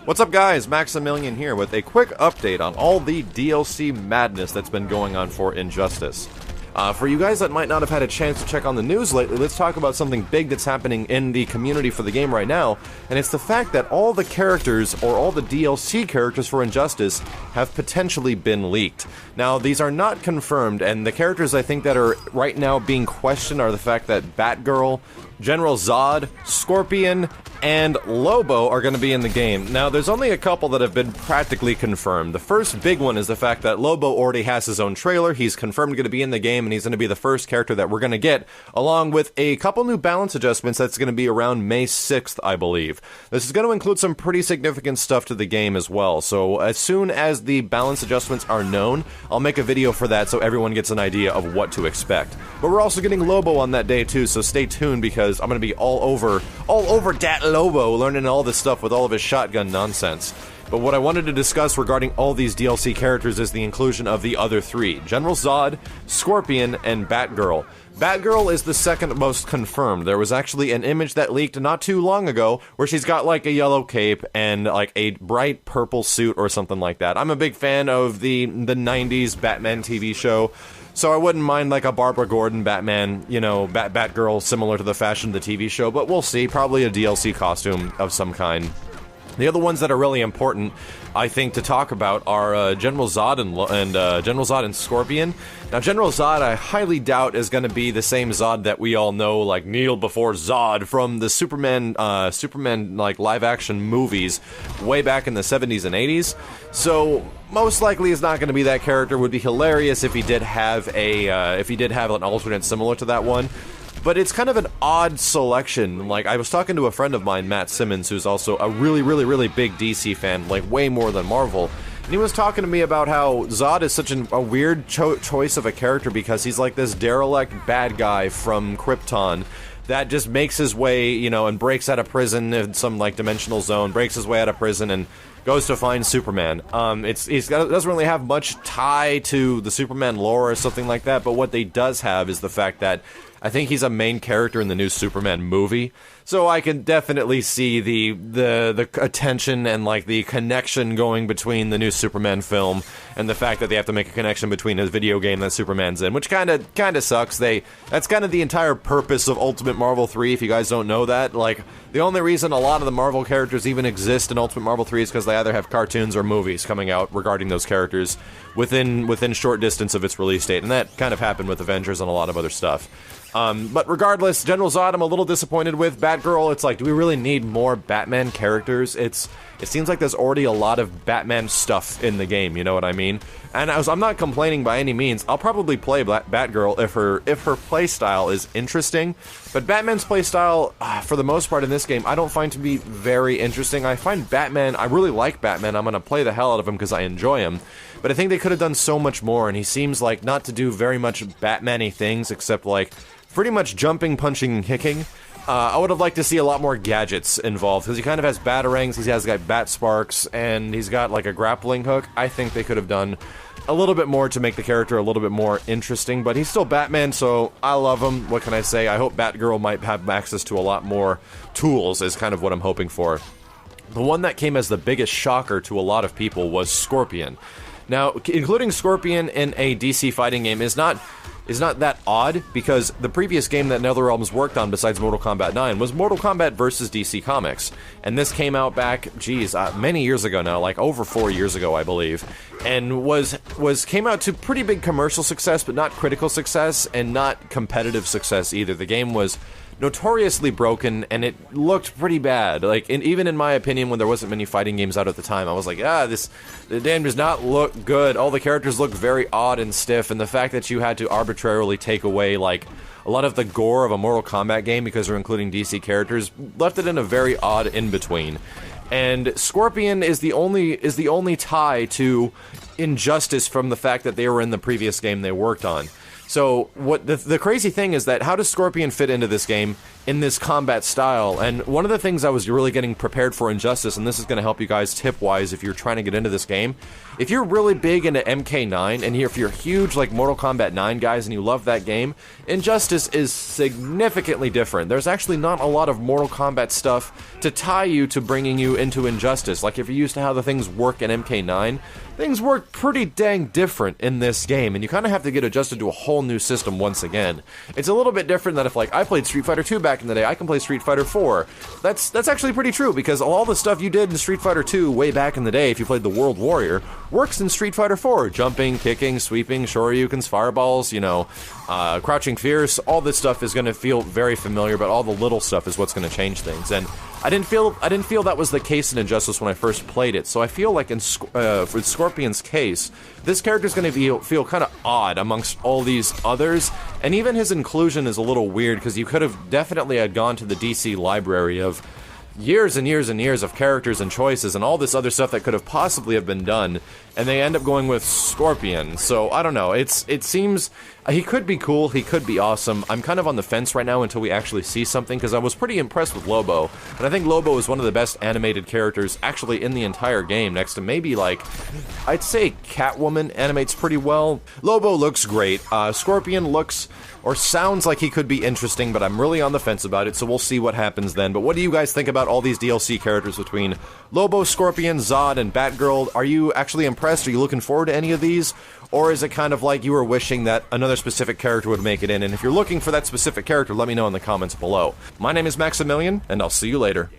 What's up guys, Maximilian here with a quick update on all the DLC madness that's been going on for Injustice. For you guys that might not have had a chance to check on the news lately, let's talk about something big that's happening in the community for the game right now, and it's the fact that all the characters, or all the DLC characters for Injustice, have potentially been leaked. Now, these are not confirmed, and the characters I think that are right now being questioned are the fact that Batgirl, General Zod, Scorpion, and Lobo are going to be in the game. Now, there's only a couple that have been practically confirmed. The first big one is the fact that Lobo already has his own trailer. He's confirmed going to be in the game, and he's going to be the first character that we're going to get, along with a couple new balance adjustments that's going to be around May 6th, I believe. This is going to include some pretty significant stuff to the game as well, so as soon as the balance adjustments are known, I'll make a video for that so everyone gets an idea of what to expect. But we're also getting Lobo on that day too, so stay tuned because I'm going to be all over dat Lobo, learning all this stuff with all of his shotgun nonsense. But what I wanted to discuss regarding all these DLC characters is the inclusion of the other three: General Zod, Scorpion, and Batgirl. Batgirl is the second most confirmed. There was actually an image that leaked not too long ago where she's got like a yellow cape and like a bright purple suit or something like that. I'm a big fan of the 90s Batman TV show, so I wouldn't mind like a Barbara Gordon Batman, you know, Batgirl similar to the fashion of the TV show, but we'll see. Probably a DLC costume of some kind. The other ones that are really important, I think, to talk about are General Zod and Scorpion. Now, General Zod, I highly doubt is going to be the same Zod that we all know, like kneel before Zod from the Superman like live-action movies way back in the 70s and 80s. So most likely is not going to be that character. Would be hilarious if he did have an alternate similar to that one. But it's kind of an odd selection. Like, I was talking to a friend of mine, Matt Simmons, who's also a really big DC fan, like way more than Marvel. And he was talking to me about how Zod is such a weird choice of a character because he's like this derelict bad guy from Krypton that just makes his way, you know, and breaks out of prison in some like dimensional zone, breaks his way out of prison and goes to find Superman. Doesn't really have much tie to the Superman lore or something like that, but what they does have is the fact that I think he's a main character in the new Superman movie, so I can definitely see the attention and like the connection going between the new Superman film and the fact that they have to make a connection between his video game that Superman's in, which kind of sucks. That's kind of the entire purpose of Ultimate Marvel 3. If you guys don't know that, like the only reason a lot of the Marvel characters even exist in Ultimate Marvel 3 is because they either have cartoons or movies coming out regarding those characters within short distance of its release date, and that kind of happened with Avengers and a lot of other stuff. But regardless, General Zod I'm a little disappointed with. Batgirl, it's like, do we really need more Batman characters? It seems like there's already a lot of Batman stuff in the game, you know what I mean? And I'm not complaining by any means. I'll probably play Batgirl if her playstyle is interesting. But Batman's playstyle, for the most part in this game, I don't find to be very interesting. I find Batman, I really like Batman. I'm gonna play the hell out of him because I enjoy him. But I think they could have done so much more, and he seems like not to do very much Batman-y things except like pretty much jumping, punching, and kicking. I would have liked to see a lot more gadgets involved, because he kind of has batarangs, he has got bat sparks, and he's got like a grappling hook. I think they could have done a little bit more to make the character a little bit more interesting, but he's still Batman, so I love him. What can I say? I hope Batgirl might have access to a lot more tools, is kind of what I'm hoping for. The one that came as the biggest shocker to a lot of people was Scorpion. Now, including Scorpion in a DC fighting game is not that odd, because the previous game that NetherRealms worked on besides Mortal Kombat 9 was Mortal Kombat vs. DC Comics. And this came out back, many years ago now, like over 4 years ago, I believe. And came out to pretty big commercial success, but not critical success, and not competitive success either. The game was notoriously broken, and it looked pretty bad. Like, even in my opinion, when there wasn't many fighting games out at the time, I was like, the game does not look good. All the characters look very odd and stiff, and the fact that you had to arbitrarily take away, like, a lot of the gore of a Mortal Kombat game because they're including DC characters left it in a very odd in-between. And Scorpion is the only tie to Injustice from the fact that they were in the previous game they worked on. So what the crazy thing is that how does Scorpion fit into this game? in this combat style. And one of the things I was really getting prepared for Injustice, and this is going to help you guys tip-wise if you're trying to get into this game, if you're really big into MK9, and if you're huge like Mortal Kombat 9 guys and you love that game, Injustice is significantly different. There's actually not a lot of Mortal Kombat stuff to tie you to bringing you into Injustice. Like if you're used to how the things work in MK9, things work pretty dang different in this game, and you kind of have to get adjusted to a whole new system once again. It's a little bit different than if, like, I played Street Fighter 2 back in the day, I can play Street Fighter 4. That's actually pretty true, because all the stuff you did in Street Fighter 2 way back in the day, if you played the World Warrior, works in Street Fighter 4. Jumping, kicking, sweeping, shoryukens, fireballs, you know, crouching fierce, all this stuff is going to feel very familiar, but all the little stuff is what's going to change things. And I didn't feel that was the case in Injustice when I first played it, so I feel like for Scorpion's case, this character's going to feel kind of odd amongst all these others, and even his inclusion is a little weird, because you could have definitely had gone to the DC library of years and years and years of characters and choices and all this other stuff that could have possibly have been done, and they end up going with Scorpion. So I don't know, it seems he could be cool, he could be awesome. I'm kind of on the fence right now until we actually see something, because I was pretty impressed with Lobo, and I think Lobo is one of the best animated characters actually in the entire game, next to maybe, like, I'd say Catwoman animates pretty well. Lobo looks great. Scorpion looks or sounds like he could be interesting, but I'm really on the fence about it, so we'll see what happens then. But what do you guys think about all these DLC characters between Lobo, Scorpion, Zod, and Batgirl? Are you actually impressed? Are you looking forward to any of these? Or is it kind of like you were wishing that another specific character would make it in? And if you're looking for that specific character, let me know in the comments below. My name is Maximilian, and I'll see you later.